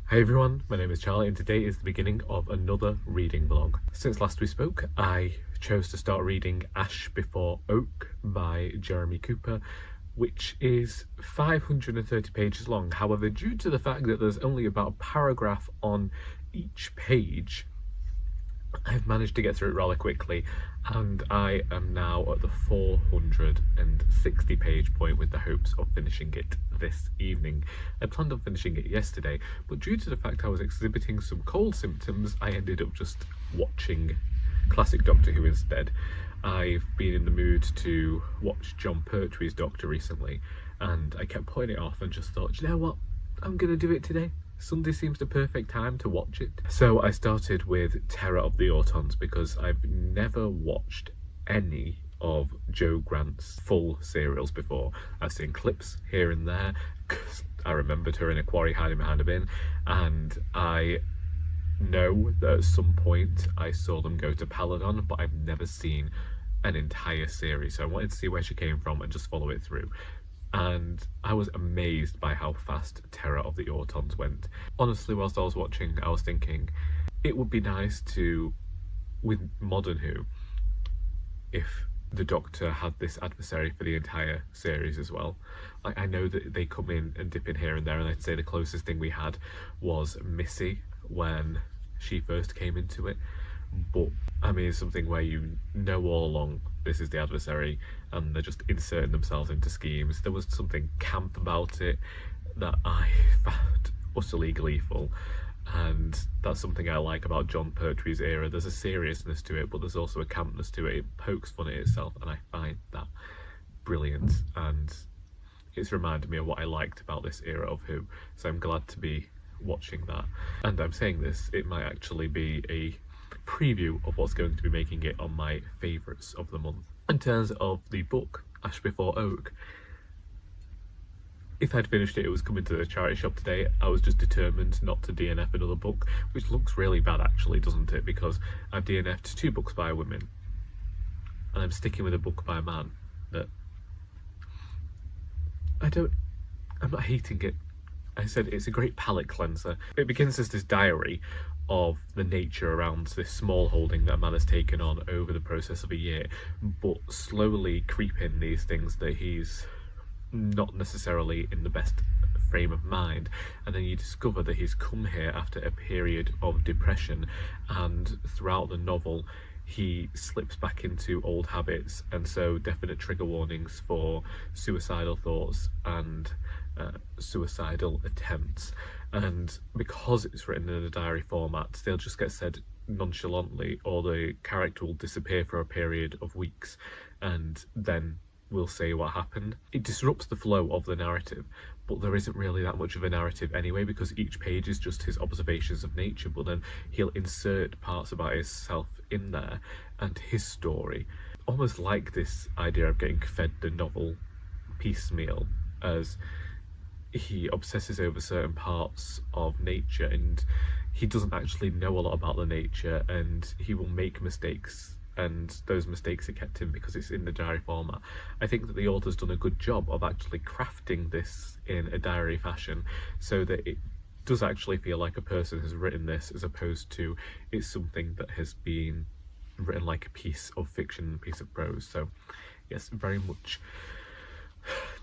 Hey everyone, my name is Charlie and today is the beginning of another reading vlog. Since last we spoke, I chose to start reading Ash Before Oak by Jeremy Cooper, which is 530 pages long. However, due to the fact that there's only about a paragraph on each page, I've managed to get through it rather quickly, and I am now at the 460 page point with the hopes of finishing it this evening. I planned on finishing it yesterday, but due to the fact I was exhibiting some cold symptoms, I ended up just watching classic Doctor Who instead. I've been in the mood to watch Jon Pertwee's Doctor recently, and I kept putting it off and just thought, you know what, I'm gonna do it today. Sunday seems the perfect time to watch it. So I started with Terror of the Autons because I've never watched any of Jo Grant's full serials before. I've seen clips here and there because I remembered her in a quarry hiding behind a bin, and I know that at some point I saw them go to Paladon, but I've never seen an entire series, so I wanted to see where she came from and just follow it through. And I was amazed by how fast Terror of the Autons went. Honestly, whilst I was watching, I was thinking it would be nice to, with Modern Who, if the Doctor had this adversary for the entire series as well. Like, I know that they come in and dip in here and there, and I'd say the closest thing we had was Missy when she first came into it. But I mean, it's something where you know all along this is the adversary and they're just inserting themselves into schemes. There was something camp about it that I found utterly gleeful, and that's something I like about Jon Pertwee's era. There's a seriousness to it, but there's also a campness to it. It pokes fun at itself, and I find that brilliant, and it's reminded me of what I liked about this era of Who, so I'm glad to be watching that. And I'm saying this, it might actually be a preview of what's going to be making it on my favourites of the month. In terms of the book, Ash Before Oak, if I'd finished it, it was coming to the charity shop today. I was just determined not to DNF another book, which looks really bad actually, doesn't it? Because I've DNF'd 2 books by women, and I'm sticking with a book by a man that I'm not hating it. I said it's a great palate cleanser. It begins as this diary of the nature around this small holding that a man has taken on over the process of a year, but slowly creep in these things that he's not necessarily in the best frame of mind, and then you discover that he's come here after a period of depression, and throughout the novel he slips back into old habits, and so definite trigger warnings for suicidal thoughts and suicidal attempts. And because it's written in a diary format, they'll just get said nonchalantly, or the character will disappear for a period of weeks and then we'll say what happened. It disrupts the flow of the narrative, but there isn't really that much of a narrative anyway, because each page is just his observations of nature, but then he'll insert parts about himself in there and his story, almost like this idea of getting fed the novel piecemeal, as he obsesses over certain parts of nature and he doesn't actually know a lot about the nature, and he will make mistakes, and those mistakes are kept in because it's in the diary format. I think that the author's done a good job of actually crafting this in a diary fashion so that it does actually feel like a person has written this, as opposed to it's something that has been written like a piece of fiction, a piece of prose. So yes, very much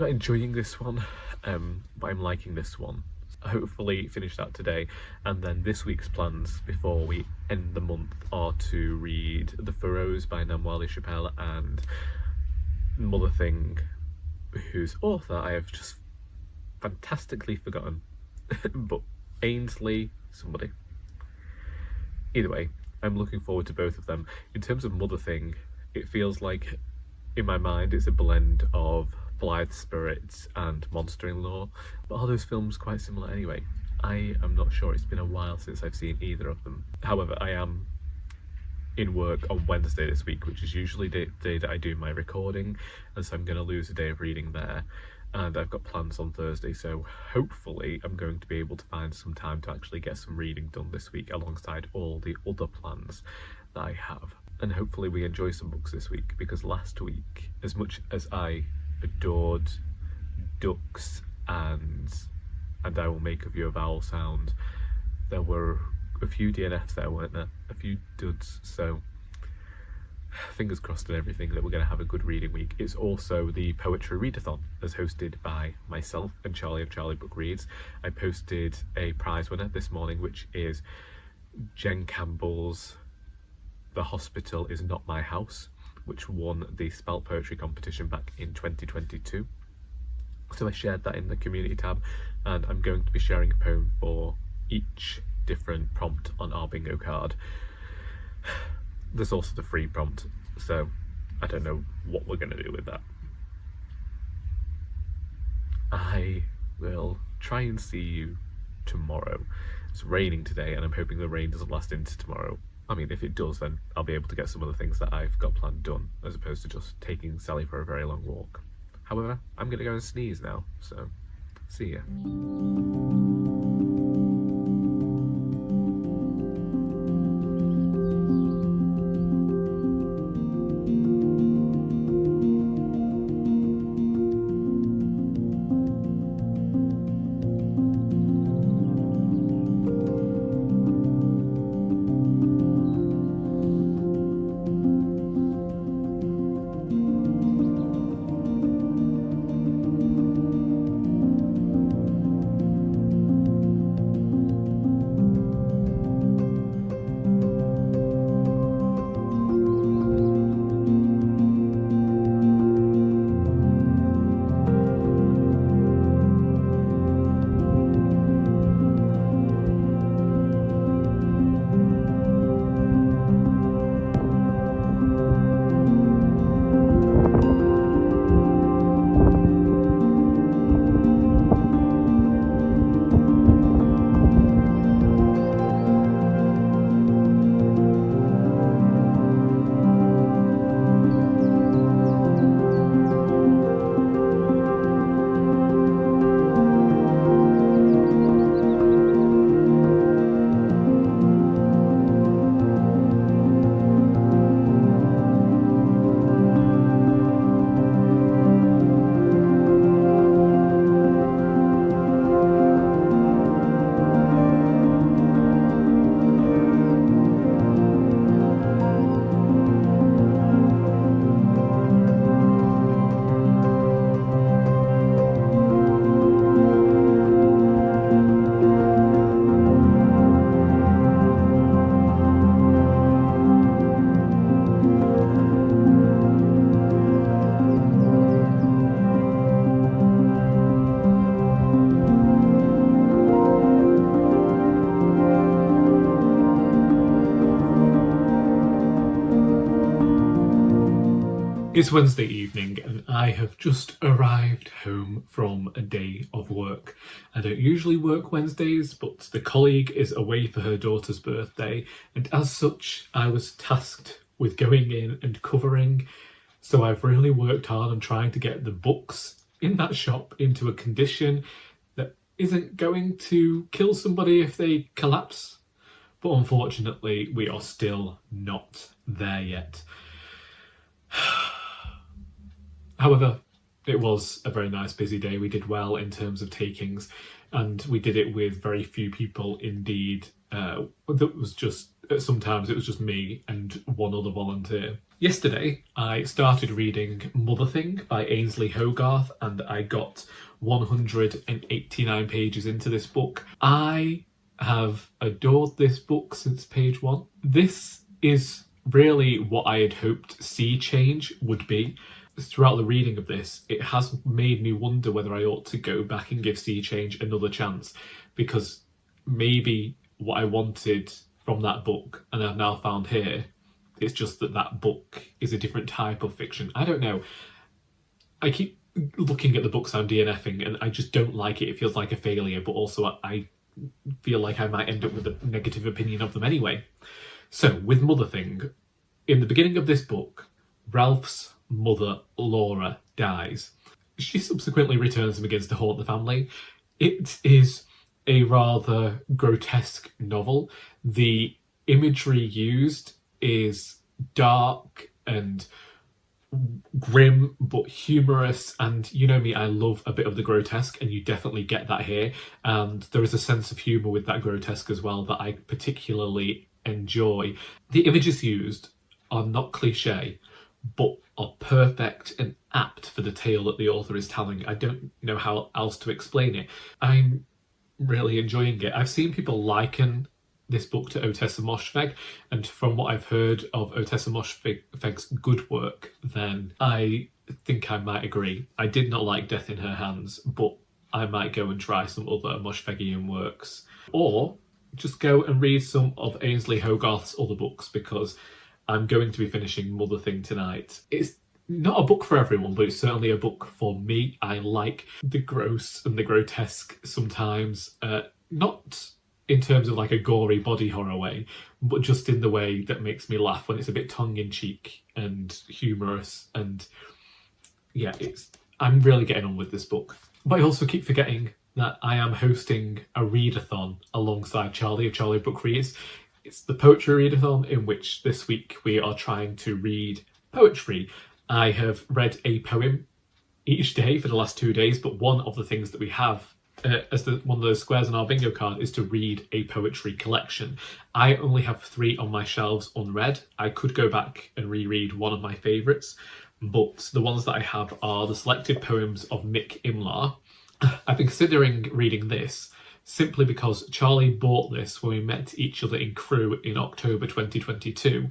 not enjoying this one, but I'm liking this one. Hopefully finish that today, and then this week's plans before we end the month are to read The Furrows by Namwali Chappelle and Motherthing, whose author I have just fantastically forgotten, but Ainslie somebody. Either way, I'm looking forward to both of them. In terms of Motherthing, it feels like, in my mind, it's a blend of Blithe Spirits and Monster-in-Law, but are those films quite similar anyway? I am not sure. It's been a while since I've seen either of them. However, I am in work on Wednesday this week, which is usually the day that I do my recording, and so I'm going to lose a day of reading there, and I've got plans on Thursday, so hopefully I'm going to be able to find some time to actually get some reading done this week alongside all the other plans that I have. And hopefully we enjoy some books this week, because last week, as much as I adored Ducks and I Will Make of You a Vowel Sound, there were a few DNFs there, weren't there? A few duds, so fingers crossed and everything that we're going to have a good reading week. It's also the Poetry Readathon, as hosted by myself and Charlie of Charlie Book Reads. I posted a prize winner this morning, which is Jen Campbell's The Hospital Is Not My House, which won the Spelt Poetry competition back in 2022. So I shared that in the community tab, and I'm going to be sharing a poem for each different prompt on our bingo card. There's also the free prompt, so I don't know what we're going to do with that. I will try and see you tomorrow. It's raining today, and I'm hoping the rain doesn't last into tomorrow. I mean, if it does, then I'll be able to get some of the things that I've got planned done, as opposed to just taking Sally for a very long walk. However, I'm going to go and sneeze now, so see ya. It's Wednesday evening and I have just arrived home from a day of work. I don't usually work Wednesdays, but the colleague is away for her daughter's birthday, and as such I was tasked with going in and covering. So I've really worked hard on trying to get the books in that shop into a condition that isn't going to kill somebody if they collapse. But unfortunately, we are still not there yet. However, it was a very nice busy day. We did well in terms of takings, and we did it with very few people indeed. Sometimes it was just me and one other volunteer. Yesterday, I started reading Motherthing by Ainslie Hogarth, and I got 189 pages into this book. I have adored this book since page one. This is really what I had hoped Sea Change would be. Throughout the reading of this, it has made me wonder whether I ought to go back and give Sea Change another chance, because maybe what I wanted from that book, and I've now found here, it's just that that book is a different type of fiction. I don't know. I keep looking at the books I'm DNFing and I just don't like it. It feels like a failure, but also I feel like I might end up with a negative opinion of them anyway. So, with Motherthing, in the beginning of this book, Ralph's mother, Laura, dies. She subsequently returns and begins to haunt the family. It is a rather grotesque novel. The imagery used is dark and grim but humorous, and you know me, I love a bit of the grotesque, and you definitely get that here. And there is a sense of humour with that grotesque as well that I particularly enjoy. The images used are not cliche, but are perfect and apt for the tale that the author is telling. I don't know how else to explain it. I'm really enjoying it. I've seen people liken this book to Otessa Moshfegh, and from what I've heard of Otessa Moshfegh's good work, then I think I might agree. I did not like Death in Her Hands, but I might go and try some other Moshfeghian works, or just go and read some of Ainslie Hogarth's other books, because I'm going to be finishing Motherthing tonight. It's not a book for everyone, but it's certainly a book for me. I like the gross and the grotesque sometimes, not in terms of like a gory body horror way, but just in the way that makes me laugh when it's a bit tongue-in-cheek and humorous. And yeah, I'm really getting on with this book. But I also keep forgetting that I am hosting a readathon alongside Charlie of Charlie Book Reads. It's the poetry readathon, in which this week we are trying to read poetry. I have read a poem each day for the last 2 days, but one of the things that we have as one of those squares on our bingo card is to read a poetry collection. I only have 3 on my shelves unread. I could go back and reread one of my favourites, but the ones that I have are the selected poems of Mick, Imlah. I've been considering reading this simply because Charlie bought this when we met each other in Crewe in October 2022,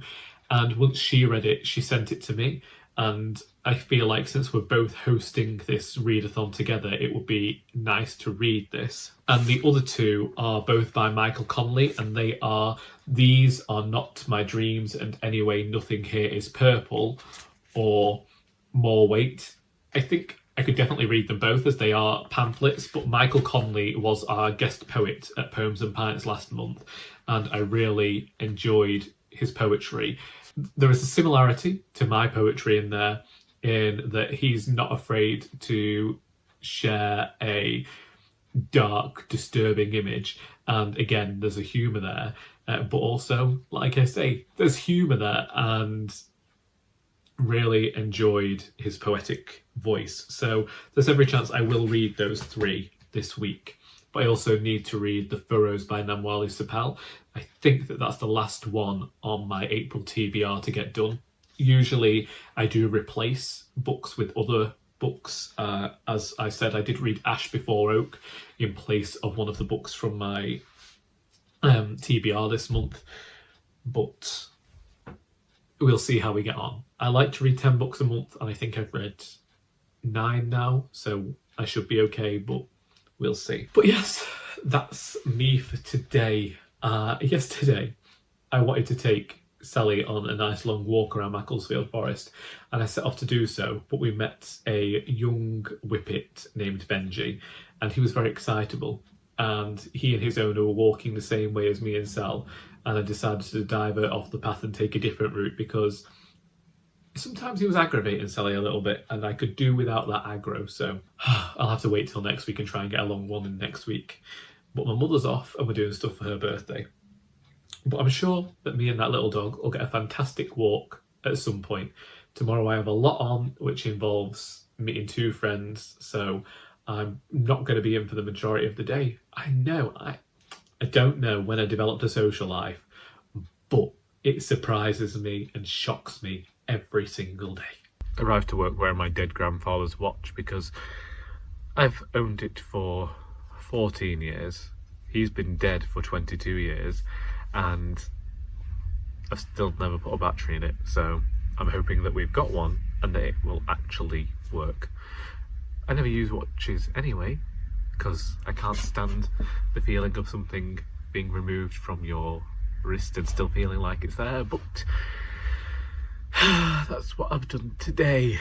and once she read it, she sent it to me. And I feel like since we're both hosting this readathon together, it would be nice to read this. And the other 2 are both by Michael Conley, and they are These Are Not My Dreams and Anyway Nothing Here Is Purple, or More Weight. I think I could definitely read them both as they are pamphlets, but Michael Conley was our guest poet at Poems and Pints last month, and I really enjoyed his poetry. There is a similarity to my poetry in there, in that he's not afraid to share a dark, disturbing image. And again, there's a humour there, but also, like I say, there's humour there, and really enjoyed his poetic voice. So there's every chance I will read those 3 this week. But I also need to read The Furrows by Namwali Sapal. I think that that's the last one on my April TBR to get done. Usually I do replace books with other books. As I said, I did read Ash Before Oak in place of one of the books from my TBR this month. But we'll see how we get on. I like to read 10 books a month, and I think I've read 9 now, so I should be okay, but we'll see. But yes, that's me for today. Yesterday, I wanted to take Sally on a nice long walk around Macclesfield Forest, and I set off to do so, but we met a young whippet named Benji, and he was very excitable, and he and his owner were walking the same way as me and Sal, and I decided to divert off the path and take a different route, because sometimes he was aggravating Sally a little bit, and I could do without that aggro, so I'll have to wait till next week and try and get a long one in next week. But my mother's off and we're doing stuff for her birthday. But I'm sure that me and that little dog will get a fantastic walk at some point. Tomorrow I have a lot on, which involves meeting 2 friends, so I'm not going to be in for the majority of the day. I know, I don't know when I developed a social life, but it surprises me and shocks me every single day. I arrived to work wearing my dead grandfather's watch because I've owned it for 14 years. He's been dead for 22 years, and I've still never put a battery in it, so I'm hoping that we've got one and that it will actually work. I never use watches anyway, because I can't stand the feeling of something being removed from your wrist and still feeling like it's there, but that's what I've done today.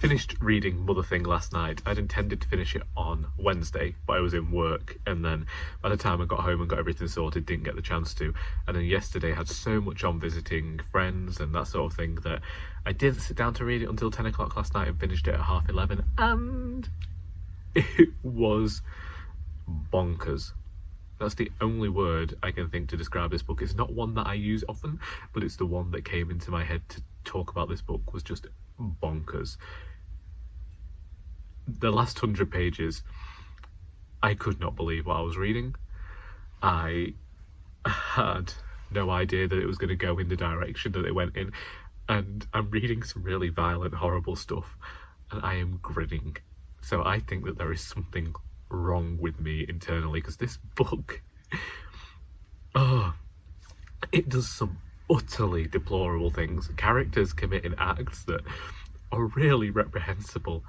Finished reading Motherthing last night. I'd intended to finish it on Wednesday, but I was in work, and then by the time I got home and got everything sorted, didn't get the chance to. And then yesterday I had so much on visiting friends and that sort of thing that I didn't sit down to read it until 10 o'clock last night and finished it at 11:30, and it was bonkers. That's the only word I can think to describe this book. It's not one that I use often, but it's the one that came into my head to talk about this book. Was just bonkers. The last 100 pages, I could not believe what I was reading. I had no idea that it was going to go in the direction that it went in, and I'm reading some really violent, horrible stuff, and I am grinning. So I think that there is something wrong with me internally, because this book, it does some utterly deplorable things. Characters committing acts that are really reprehensible,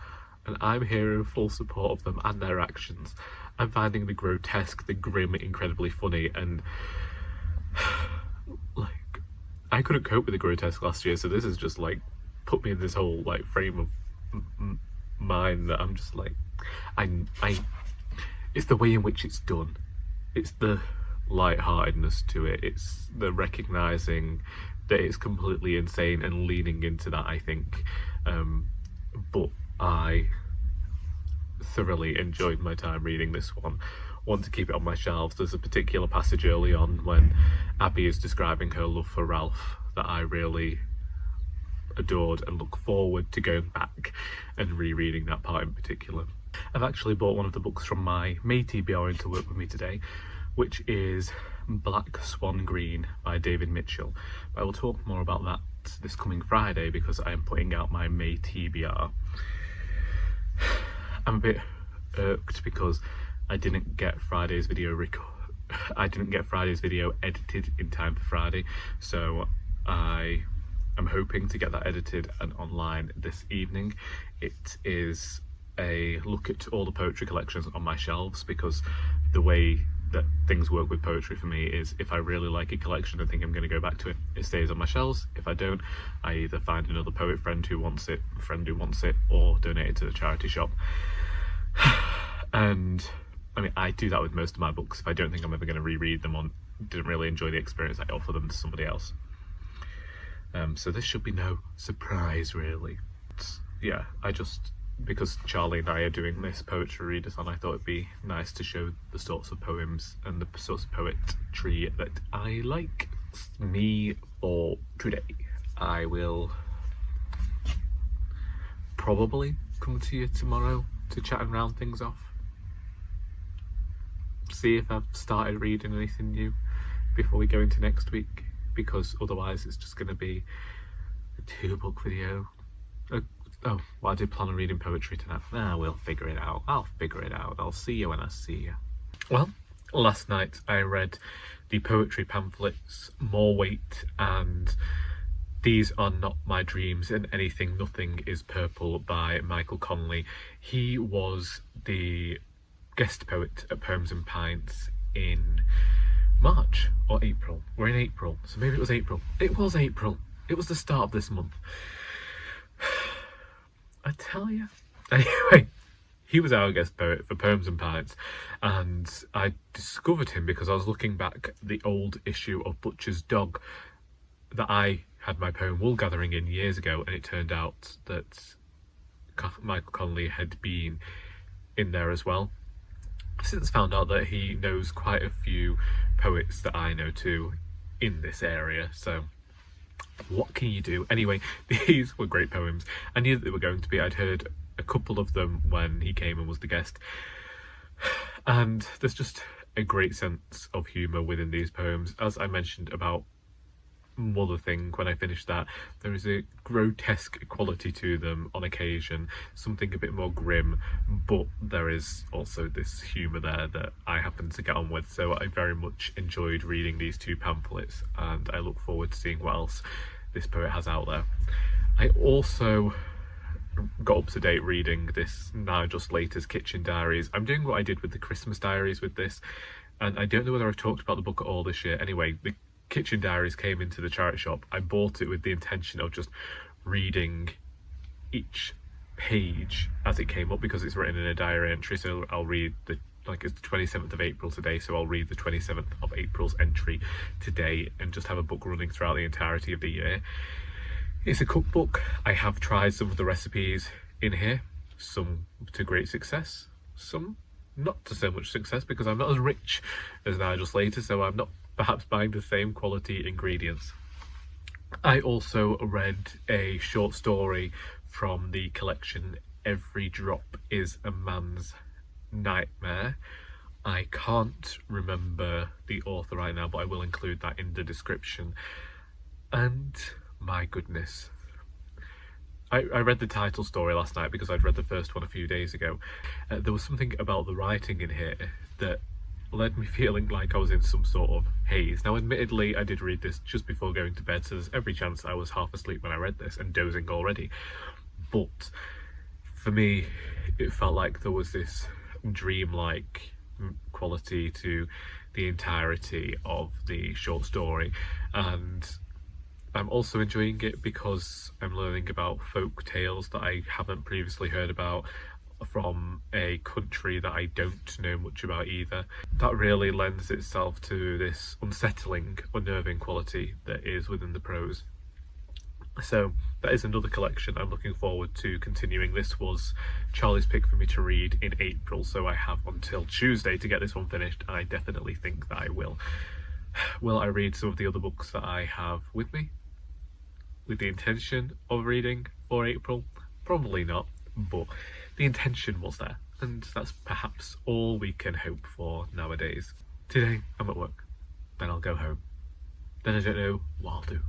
and I'm here in full support of them and their actions. I'm finding the grotesque, the grim, incredibly funny, and like, I couldn't cope with the grotesque last year, so this has just like put me in this whole like frame of mind that I'm just like, I it's the way in which it's done. It's the lightheartedness to it. It's the recognizing that it's completely insane and leaning into that, I think. But I thoroughly enjoyed my time reading this one. Want to keep it on my shelves. There's a particular passage early on when Abby is describing her love for Ralph that I really adored and look forward to going back and rereading that part in particular. I've actually bought one of the books from my May TBR in to work with me today, which is Black Swan Green by David Mitchell. But I will talk more about that this coming Friday because I am putting out my May TBR. I'm a bit irked because I didn't get Friday's video edited in time for Friday, so I am hoping to get that edited and online this evening. It is a look at all the poetry collections on my shelves, because the way that things work with poetry for me is if I really like a collection and think I'm going to go back to it, it stays on my shelves. If I don't, I either find another poet friend who wants it, or donate it to the charity shop. And I mean, I do that with most of my books. If I don't think I'm ever going to reread them or didn't really enjoy the experience, I offer them to somebody else. So this should be no surprise, really. Yeah, because Charlie and I are doing this poetry readathon, I thought it'd be nice to show the sorts of poems and the sorts of poetry that I like. Me for today, I will probably come to you tomorrow to chat and round things off. See if I've started reading anything new before we go into next week, because otherwise it's just going to be a 2-book video. Oh, well, I did plan on reading poetry tonight. We'll figure it out. I'll figure it out. I'll see you when I see you. Well, last night I read the poetry pamphlets More Weight and These Are Not My Dreams and Anything Nothing Is Purple by Michael Conley. He was the guest poet at Poems and Pints in March or April. We're in April, so maybe it was April. It was April. It was the start of this month. I tell you. Anyway, he was our guest poet for Poems and Pints, and I discovered him because I was looking back at the old issue of Butcher's Dog that I had my poem Wool Gathering in years ago, and it turned out that Michael Conley had been in there as well. I've since found out that he knows quite a few poets that I know too in this area, so what can you do? Anyway, these were great poems. I knew that they were going to be. I'd heard a couple of them when he came and was the guest, and there's just a great sense of humour within these poems. As I mentioned about Motherthing when I finished that, there is a grotesque quality to them on occasion, something a bit more grim, but there is also this humour there that I happen to get on with, so I very much enjoyed reading these 2 pamphlets, and I look forward to seeing what else this poet has out there. I also got up to date reading this Nigel Slater's Kitchen Diaries. I'm doing what I did with the Christmas Diaries with this, and I don't know whether I've talked about the book at all this year. Anyway, the Kitchen Diaries came into the charity shop. I bought it with the intention of just reading each page as it came up, because it's written in a diary entry, so I'll read it's the 27th of April today, so I'll read the 27th of April's entry today and just have a book running throughout the entirety of the year. It's a cookbook. I have tried some of the recipes in here, some to great success, some not to so much success, because I'm not as rich as Nigel Slater, so I'm not perhaps buying the same quality ingredients. I also read a short story from the collection Every Drop is a Man's Nightmare. I can't remember the author right now, but I will include that in the description. And my goodness, I read the title story last night because I'd read the first one a few days ago. There was something about the writing in here that led me feeling like I was in some sort of haze. Now, admittedly, I did read this just before going to bed, so there's every chance I was half asleep when I read this and dozing already. But for me, it felt like there was this dreamlike quality to the entirety of the short story, and I'm also enjoying it because I'm learning about folk tales that I haven't previously heard about from a country that I don't know much about either. That really lends itself to this unsettling, unnerving quality that is within the prose. So that is another collection I'm looking forward to continuing. This was Charlie's pick for me to read in April, so I have until Tuesday to get this one finished, and I definitely think that I will. Will I read some of the other books that I have with me, with the intention of reading for April? Probably not, but the intention was there, and that's perhaps all we can hope for nowadays. Today I'm at work, then I'll go home, then I don't know what I'll do.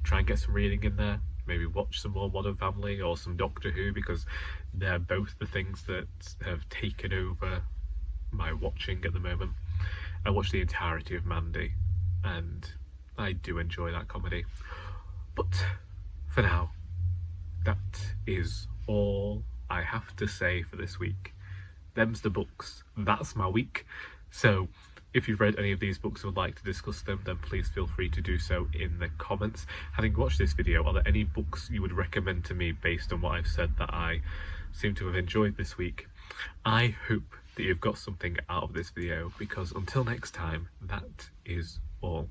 Try and get some reading in there, maybe watch some more Modern Family or some Doctor Who, because they're both the things that have taken over my watching at the moment. I watched the entirety of Mandy, and I do enjoy that comedy. But for now, that is all I have to say for this week. Them's the books, that's my week. So if you've read any of these books and would like to discuss them, then please feel free to do so in the comments. Having watched this video, are there any books you would recommend to me based on what I've said that I seem to have enjoyed this week? I hope that you've got something out of this video, because until next time, that is all.